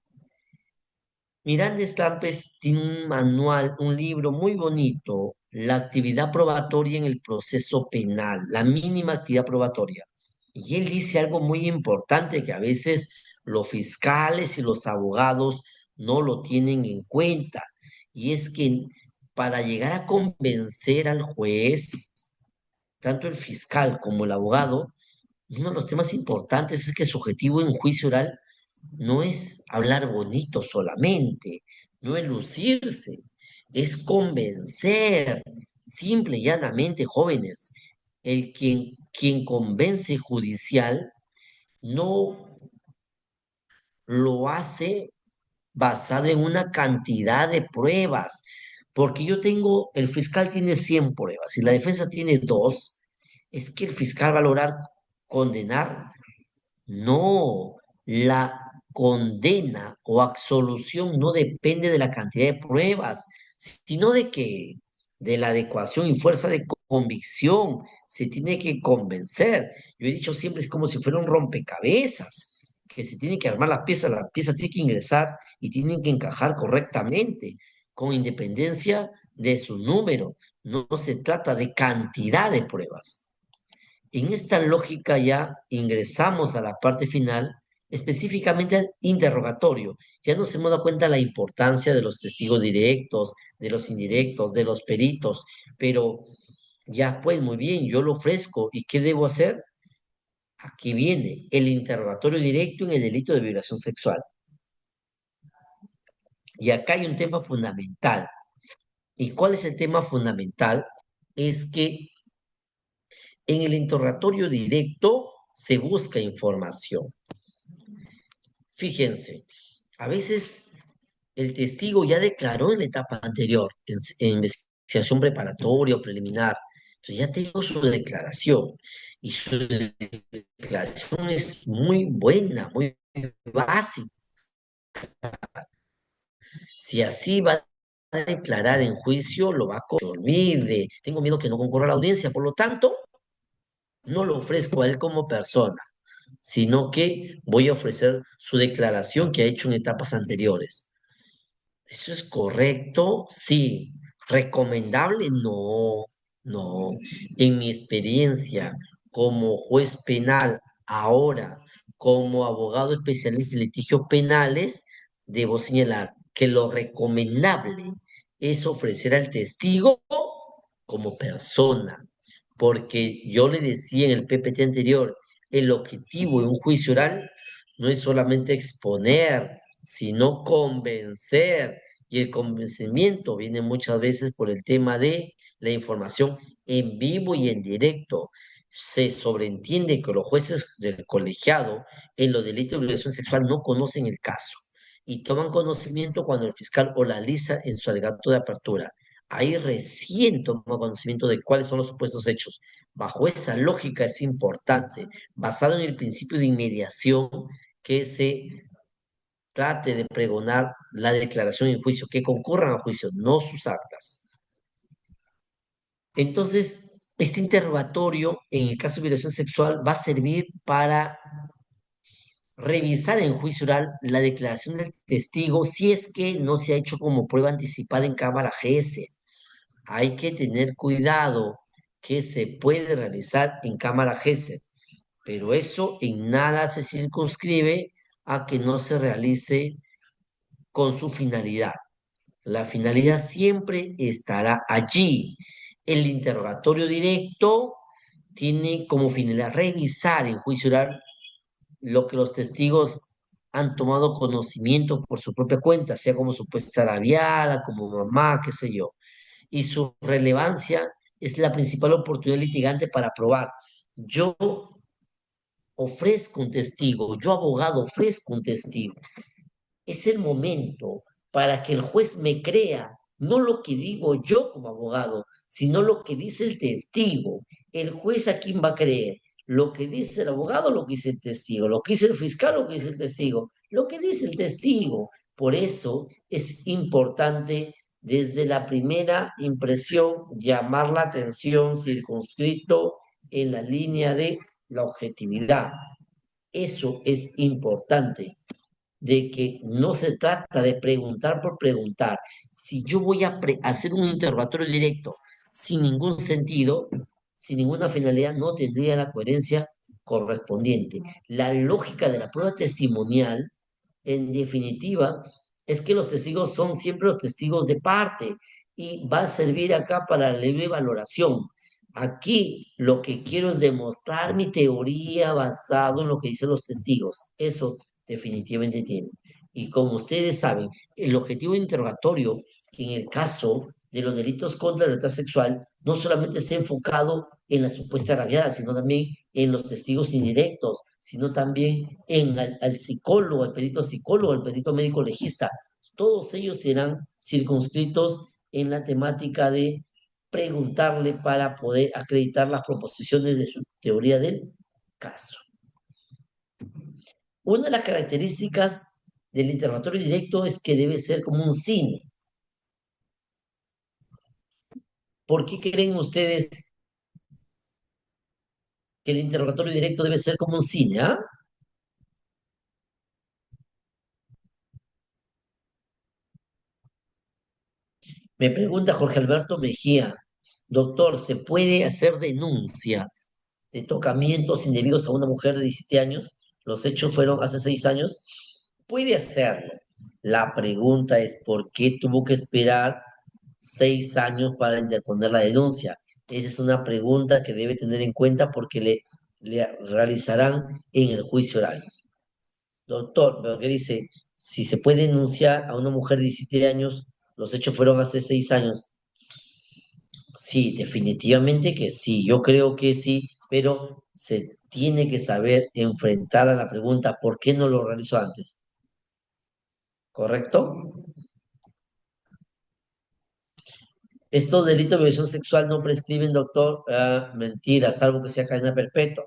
Miranda Estampes tiene un manual, un libro muy bonito, La actividad probatoria en el proceso penal, la mínima actividad probatoria. Y él dice algo muy importante que a veces los fiscales y los abogados no lo tienen en cuenta. Y es que para llegar a convencer al juez, tanto el fiscal como el abogado, uno de los temas importantes es que su objetivo en juicio oral no es hablar bonito solamente, no es lucirse, es convencer, simple y llanamente, jóvenes. Quien convence judicial no lo hace basado en una cantidad de pruebas, porque el fiscal tiene 100 pruebas y la defensa tiene dos. Es que el fiscal va a lograr condenar. No, la condena o absolución no depende de la cantidad de pruebas, sino de la adecuación y fuerza de convicción. Se tiene que convencer. Yo he dicho siempre, es como si fuera un rompecabezas, que se tiene que armar la pieza tiene que ingresar y tienen que encajar correctamente, con independencia de su número. No se trata de cantidad de pruebas. En esta lógica ya ingresamos a la parte final, específicamente al interrogatorio. Ya nos hemos dado cuenta la importancia de los testigos directos, de los indirectos, de los peritos, pero ya pues muy bien, yo lo ofrezco. ¿Y qué debo hacer? Aquí viene el interrogatorio directo en el delito de violación sexual. Y acá hay un tema fundamental. ¿Y cuál es el tema fundamental? Es que en el interrogatorio directo se busca información. Fíjense, a veces el testigo ya declaró en la etapa anterior, en investigación preparatoria o preliminar, Entonces ya tengo su declaración y su declaración es muy buena, muy básica. Si así va a declarar en juicio, lo va a olvide. Tengo miedo que no concurra a la audiencia, por lo tanto, no lo ofrezco a él como persona, sino que voy a ofrecer su declaración que ha hecho en etapas anteriores. ¿Eso es correcto? Sí. ¿Recomendable? No, no. En mi experiencia como juez penal, ahora como abogado especialista en litigios penales, debo señalar que lo recomendable es ofrecer al testigo como persona, porque yo le decía en el PPT anterior, el objetivo de un juicio oral no es solamente exponer, sino convencer. Y el convencimiento viene muchas veces por el tema de la información en vivo y en directo. Se sobreentiende que los jueces del colegiado en los delitos de violación sexual no conocen el caso y toman conocimiento cuando el fiscal oraliza en su alegato de apertura. Ahí recién toma conocimiento de cuáles son los supuestos hechos. Bajo esa lógica es importante, basado en el principio de inmediación, que se trate de pregonar la declaración en juicio, que concurran a juicio, no sus actas. Entonces, este interrogatorio, en el caso de violación sexual, va a servir para revisar en juicio oral la declaración del testigo si es que no se ha hecho como prueba anticipada en cámara GS. Hay que tener cuidado que se puede realizar en cámara GS, pero eso en nada se circunscribe a que no se realice con su finalidad. La finalidad siempre estará allí. El interrogatorio directo tiene como finalidad revisar en juicio oral lo que los testigos han tomado conocimiento por su propia cuenta, sea como supuesta rabiada, como mamá, qué sé yo. Y su relevancia es la principal oportunidad litigante para probar. Yo ofrezco un testigo, yo abogado ofrezco un testigo. Es el momento para que el juez me crea, no lo que digo yo como abogado, sino lo que dice el testigo. El juez a quién va a creer, lo que dice el abogado, lo que dice el testigo, lo que dice el fiscal, lo que dice el testigo, lo que dice el testigo. Por eso es importante desde la primera impresión llamar la atención circunscrito en la línea de la objetividad. Eso es importante de que no se trata de preguntar por preguntar. Si yo voy a hacer un interrogatorio directo sin ningún sentido, sin ninguna finalidad, no tendría la coherencia correspondiente. La lógica de la prueba testimonial, en definitiva, es que los testigos son siempre los testigos de parte y va a servir acá para la libre valoración. Aquí lo que quiero es demostrar mi teoría basado en lo que dicen los testigos. Eso definitivamente tiene. Y como ustedes saben, el objetivo de interrogatorio en el caso de los delitos contra la libertad sexual no solamente está enfocado en la supuesta rabiada, sino también en los testigos indirectos, sino también en al psicólogo, al perito médico legista. Todos ellos serán circunscritos en la temática de preguntarle para poder acreditar las proposiciones de su teoría del caso. Una de las características del interrogatorio directo es que debe ser como un cine. ¿Por qué creen ustedes que el interrogatorio directo debe ser como un cine? ¿Ah? Me pregunta Jorge Alberto Mejía, doctor, ¿se puede hacer denuncia de tocamientos indebidos a una mujer de 17 años? Los hechos fueron hace 6 años. Puede hacerlo. La pregunta es, ¿por qué tuvo que esperar 6 años para interponer la denuncia? Esa es una pregunta que debe tener en cuenta porque le realizarán en el juicio oral. Doctor, pero ¿qué dice? Si se puede denunciar a una mujer de 17 años, los hechos fueron hace 6 años. Sí, definitivamente que sí, yo creo que sí, pero se tiene que saber enfrentar a la pregunta, ¿por qué no lo realizó antes? ¿Correcto? estos delitos de violación sexual no prescriben, doctor. Ah, mentira, salvo que sea cadena perpetua.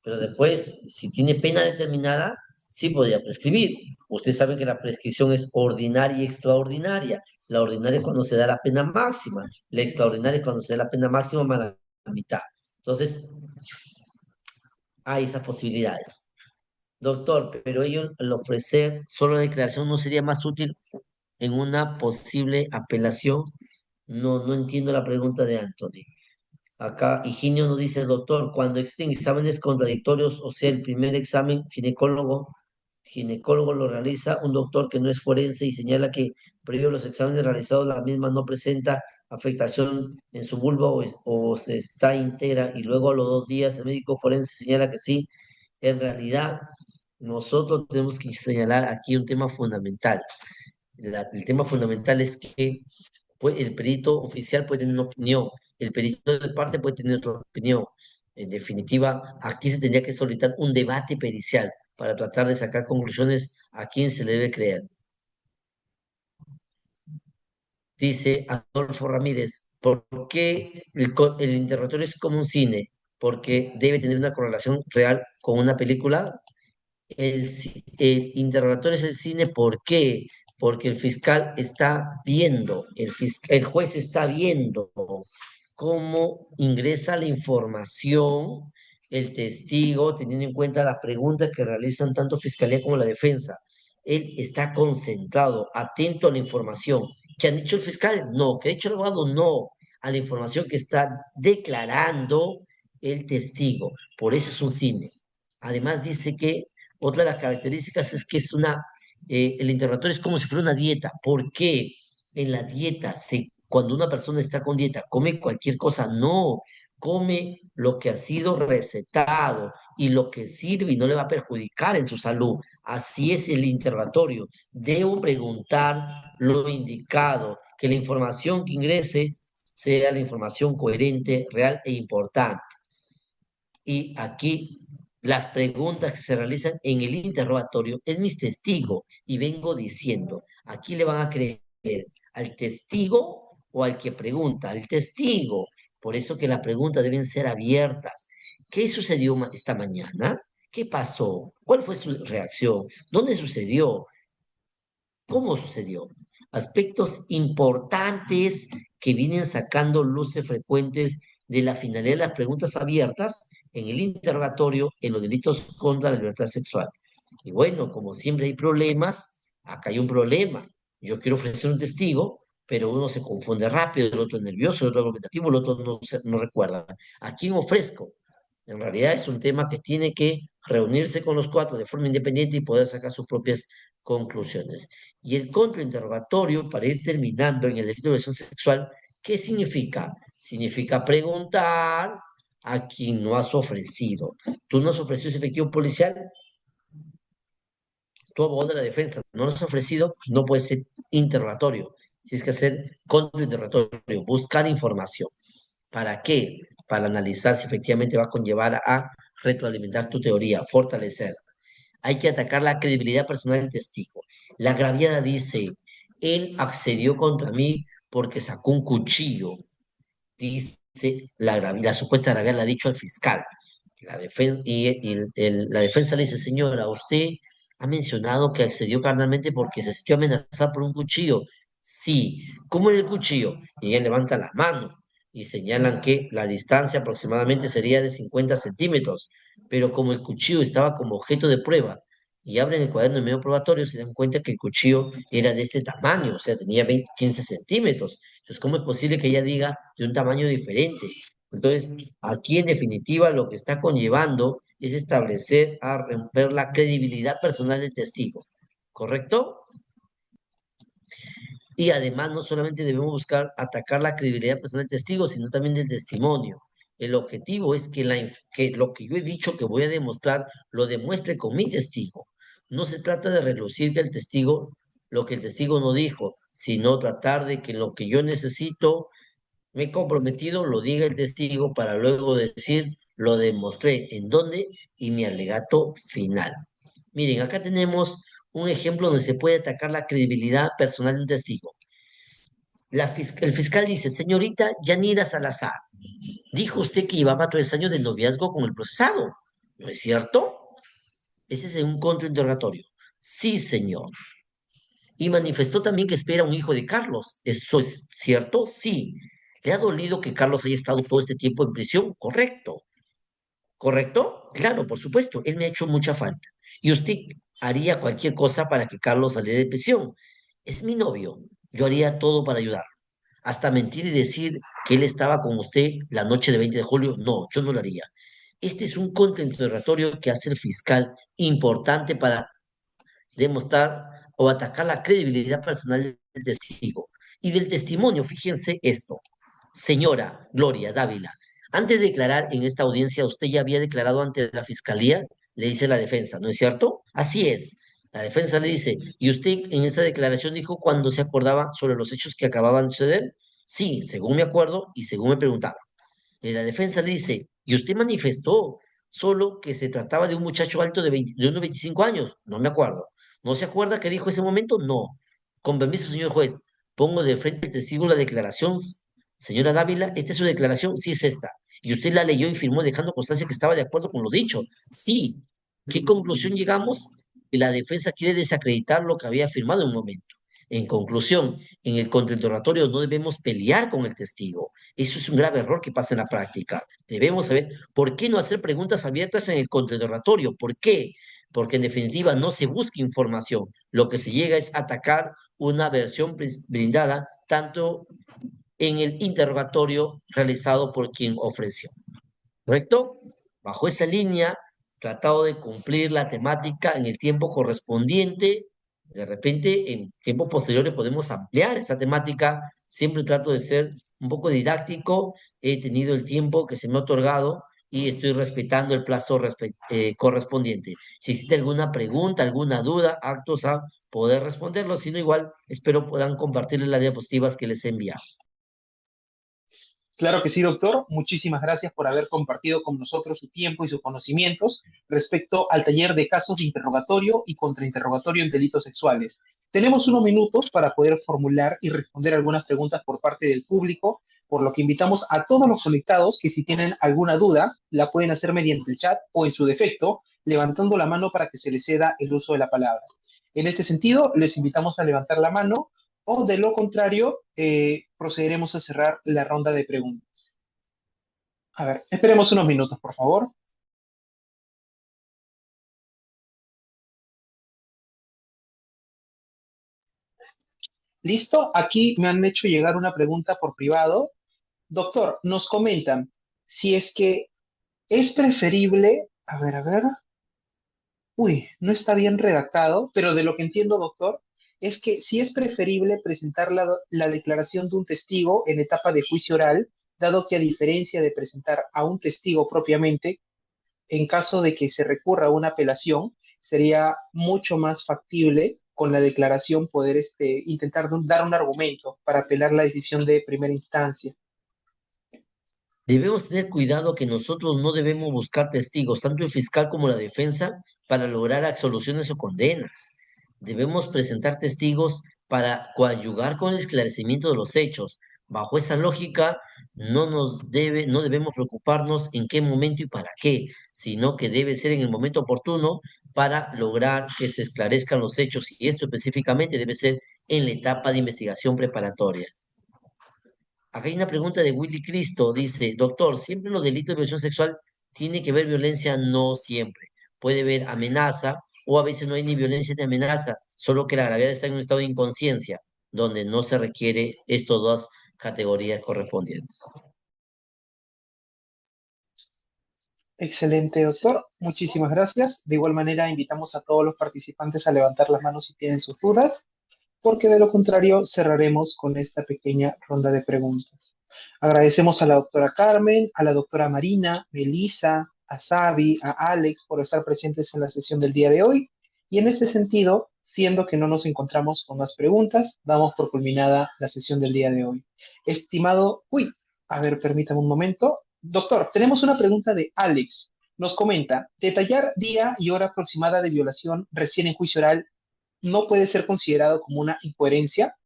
Pero después, si tiene pena determinada, sí podría prescribir. Usted sabe que la prescripción es ordinaria y extraordinaria. La ordinaria es cuando se da la pena máxima, la extraordinaria es cuando se da la pena máxima más la mitad. Entonces, hay esas posibilidades. Doctor, pero ello al ofrecer solo la declaración no sería más útil en una posible apelación. No, no entiendo la pregunta de Anthony. Acá Higinio nos dice, doctor, cuando existen exámenes contradictorios, o sea, el primer examen ginecólogo lo realiza un doctor que no es forense y señala que previo a los exámenes realizados la misma no presenta afectación en su vulva o se está íntegra y luego a los 2 días el médico forense señala que sí. En realidad, nosotros tenemos que señalar aquí un tema fundamental. El tema fundamental es que el perito oficial puede tener una opinión, el perito de parte puede tener otra opinión. En definitiva, aquí se tendría que solicitar un debate pericial para tratar de sacar conclusiones a quién se le debe creer. Dice Adolfo Ramírez, ¿por qué el interrogatorio es como un cine? Porque debe tener una correlación real con una película. El interrogatorio es el cine, ¿por qué? Porque el fiscal está viendo, el juez está viendo cómo ingresa la información, el testigo, teniendo en cuenta las preguntas que realizan tanto fiscalía como la defensa. Él está concentrado, atento a la información. ¿Qué han dicho el fiscal? No. ¿Qué ha dicho el abogado? No. A la información que está declarando el testigo. Por eso es un cine. Además dice que otra de las características es que el interrogatorio es como si fuera una dieta. ¿Por qué? En la dieta, cuando una persona está con dieta, come cualquier cosa. No, come lo que ha sido recetado y lo que sirve y no le va a perjudicar en su salud. Así es el interrogatorio. Debo preguntar lo indicado, que la información que ingrese sea la información coherente, real e importante. Y aquí las preguntas que se realizan en el interrogatorio es mi testigo y vengo diciendo, aquí le van a creer al testigo o al que pregunta, al testigo. Por eso que las preguntas deben ser abiertas. ¿Qué sucedió esta mañana? ¿Qué pasó? ¿Cuál fue su reacción? ¿Dónde sucedió? ¿Cómo sucedió? Aspectos importantes que vienen sacando luces frecuentes de la finalidad de las preguntas abiertas en el interrogatorio en los delitos contra la libertad sexual. Y bueno, como siempre hay problemas, acá hay un problema. Yo quiero ofrecer un testigo, pero uno se confunde rápido, el otro es nervioso, el otro argumentativo, el otro no recuerda. ¿A quién ofrezco? En realidad es un tema que tiene que reunirse con los cuatro de forma independiente y poder sacar sus propias conclusiones. Y el contrainterrogatorio, para ir terminando en el delito de lesión sexual, ¿qué significa? Significa preguntar a quien no has ofrecido. ¿Tú no has ofrecido ese efectivo policial? Tu abogado de la defensa no lo has ofrecido, no puede ser interrogatorio. Tienes que hacer contrainterrogatorio, buscar información. ¿Para qué? Para analizar si efectivamente va a conllevar a retroalimentar tu teoría, fortalecer. Hay que atacar la credibilidad personal del testigo. La agraviada dice, él accedió contra mí porque sacó un cuchillo. Dice la supuesta agraviada le ha dicho al fiscal. La defensa le dice, señora, usted ha mencionado que accedió carnalmente porque se sintió amenazada por un cuchillo. Sí, ¿cómo era el cuchillo? Y ella levanta la mano y señalan que la distancia aproximadamente sería de 50 centímetros, pero como el cuchillo estaba como objeto de prueba y abren el cuaderno de medio probatorio, se dan cuenta que el cuchillo era de este tamaño, o sea, tenía 15 centímetros. Entonces, ¿cómo es posible que ella diga de un tamaño diferente? Entonces, aquí en definitiva lo que está conllevando es establecer a romper la credibilidad personal del testigo, ¿correcto? Y además no solamente debemos buscar atacar la credibilidad personal del testigo, sino también del testimonio. El objetivo es que lo que yo he dicho que voy a demostrar, lo demuestre con mi testigo. No se trata de relucir que el testigo, lo que el testigo no dijo, sino tratar de que lo que yo necesito, me he comprometido, lo diga el testigo para luego decir, lo demostré en dónde y mi alegato final. Miren, acá tenemos un ejemplo donde se puede atacar la credibilidad personal de un testigo. El fiscal dice, señorita Yanira Salazar, dijo usted que llevaba 3 años de noviazgo con el procesado, ¿no es cierto? Ese es un contrainterrogatorio. Sí, señor. Y manifestó también que espera un hijo de Carlos. ¿Eso es cierto? Sí. ¿Le ha dolido que Carlos haya estado todo este tiempo en prisión? Correcto. ¿Correcto? Claro, por supuesto. Él me ha hecho mucha falta. Y usted haría cualquier cosa para que Carlos saliera de prisión. Es mi novio. Yo haría todo para ayudar. Hasta mentir y decir que él estaba con usted la noche de 20 de julio. No, yo no lo haría. Este es un contrainterrogatorio que hace el fiscal importante para demostrar o atacar la credibilidad personal del testigo. Y del testimonio, fíjense esto. Señora Gloria Dávila, antes de declarar en esta audiencia, usted ya había declarado ante la fiscalía, le dice la defensa, ¿no es cierto? Así es. La defensa le dice, ¿y usted en esta declaración dijo cuando se acordaba sobre los hechos que acababan de suceder? Sí, según me acuerdo y según me preguntaba. La defensa le dice, y usted manifestó solo que se trataba de un muchacho alto de unos 25 años. No me acuerdo. ¿No se acuerda qué dijo ese momento? No. Con permiso, señor juez, pongo de frente al testigo la declaración. Señora Dávila, ¿esta es su declaración? Sí, es esta. Y usted la leyó y firmó dejando constancia que estaba de acuerdo con lo dicho. Sí. ¿Qué conclusión llegamos? Que la defensa quiere desacreditar lo que había firmado en un momento. En conclusión, en el contrainterrogatorio no debemos pelear con el testigo. Eso es un grave error que pasa en la práctica. Debemos saber por qué no hacer preguntas abiertas en el contrainterrogatorio. ¿Por qué? Porque en definitiva no se busca información. Lo que se llega es atacar una versión brindada tanto en el interrogatorio realizado por quien ofreció. ¿Correcto? Bajo esa línea, tratado de cumplir la temática en el tiempo correspondiente. De repente, en tiempos posteriores podemos ampliar esta temática. Siempre trato de ser un poco didáctico. He tenido el tiempo que se me ha otorgado y estoy respetando el plazo correspondiente. Si existe alguna pregunta, alguna duda, actos a poder responderlo. Si no, igual espero puedan compartirles las diapositivas que les he enviado. Claro que sí, doctor. Muchísimas gracias por haber compartido con nosotros su tiempo y sus conocimientos respecto al taller de casos de interrogatorio y contrainterrogatorio en delitos sexuales. Tenemos unos minutos para poder formular y responder algunas preguntas por parte del público, por lo que invitamos a todos los conectados que si tienen alguna duda, la pueden hacer mediante el chat o en su defecto, levantando la mano para que se les ceda el uso de la palabra. En este sentido, les invitamos a levantar la mano o de lo contrario, procederemos a cerrar la ronda de preguntas. A ver, esperemos unos minutos, por favor. ¿Listo? Aquí me han hecho llegar una pregunta por privado. Doctor, nos comentan si es que es preferible, a ver, uy, no está bien redactado, pero de lo que entiendo, doctor, es que si es preferible presentar la declaración de un testigo en etapa de juicio oral, dado que a diferencia de presentar a un testigo propiamente, en caso de que se recurra a una apelación, sería mucho más factible con la declaración poder intentar dar un argumento para apelar la decisión de primera instancia. Debemos tener cuidado que nosotros no debemos buscar testigos, tanto el fiscal como la defensa, para lograr absoluciones o condenas. Debemos presentar testigos para coadyuvar con el esclarecimiento de los hechos. Bajo esa lógica, no debemos preocuparnos en qué momento y para qué, sino que debe ser en el momento oportuno para lograr que se esclarezcan los hechos. Y esto específicamente debe ser en la etapa de investigación preparatoria. Acá hay una pregunta de Willy Cristo. Dice, doctor, ¿siempre en los delitos de violación sexual tiene que haber violencia? No siempre. Puede haber amenaza o a veces no hay ni violencia ni amenaza, solo que la gravedad está en un estado de inconsciencia, donde no se requiere estas dos categorías correspondientes. Excelente, doctor. Muchísimas gracias. De igual manera, invitamos a todos los participantes a levantar las manos si tienen sus dudas, porque de lo contrario cerraremos con esta pequeña ronda de preguntas. Agradecemos a la doctora Carmen, a la doctora Marina, Melissa, a Sabi, a Alex por estar presentes en la sesión del día de hoy. Y en este sentido, siendo que no nos encontramos con más preguntas, damos por culminada la sesión del día de hoy. Estimado, a ver, permítame un momento. Doctor, tenemos una pregunta de Alex. Nos comenta, detallar día y hora aproximada de violación recién en juicio oral no puede ser considerado como una incoherencia.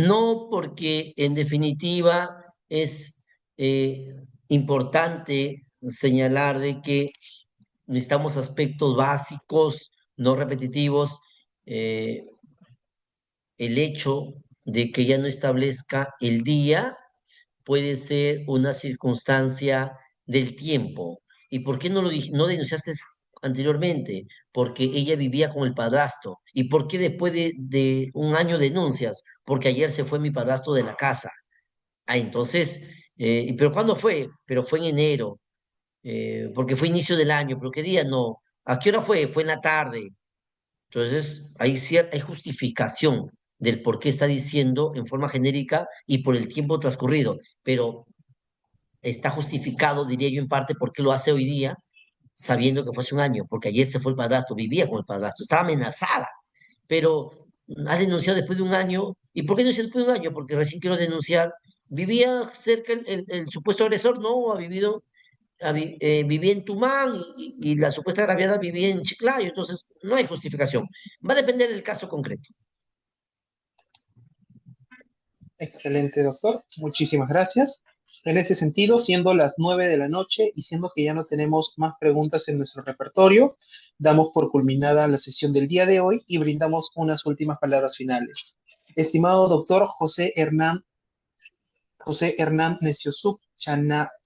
No, porque en definitiva es importante señalar de que necesitamos aspectos básicos, no repetitivos. eh, el hecho de que ya no establezca el día puede ser una circunstancia del tiempo. ¿Y por qué no denunciaste anteriormente? Porque ella vivía con el padrastro. ¿Y por qué después de un año denuncias? Porque ayer se fue mi padrastro de la casa. Ah, entonces, ¿pero cuándo fue? Pero fue en enero, porque fue inicio del año, pero ¿qué día? No. ¿A qué hora fue? Fue en la tarde. Entonces, hay justificación del por qué está diciendo en forma genérica y por el tiempo transcurrido, pero está justificado, diría yo en parte, por qué lo hace hoy día, sabiendo que fue hace un año, porque ayer se fue el padrastro, vivía con el padrastro, estaba amenazada, pero ha denunciado después de un año. ¿Y por qué no dice después de un año? Porque recién quiero denunciar. ¿Vivía cerca el supuesto agresor? No, vivía en Tumán y la supuesta agraviada vivía en Chiclayo, entonces no hay justificación. Va a depender del caso concreto. Excelente, doctor. Muchísimas gracias. En ese sentido, siendo las 9 de la noche y siendo que ya no tenemos más preguntas en nuestro repertorio, damos por culminada la sesión del día de hoy y brindamos unas últimas palabras finales. Estimado doctor José Hernán Neciosub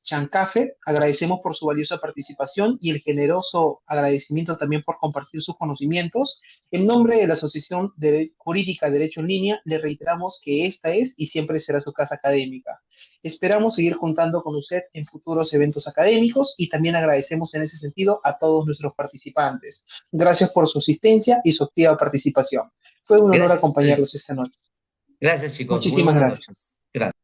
Chancafe, agradecemos por su valiosa participación y el generoso agradecimiento también por compartir sus conocimientos. En nombre de la Asociación Jurídica Derecho en Línea, le reiteramos que esta es y siempre será su casa académica. Esperamos seguir contando con usted en futuros eventos académicos y también agradecemos en ese sentido a todos nuestros participantes. Gracias por su asistencia y su activa participación. Fue un honor Gracias a acompañarlos ustedes. esta noche. Gracias, chicos. Muy Muchísimas buenas gracias. noches. Gracias.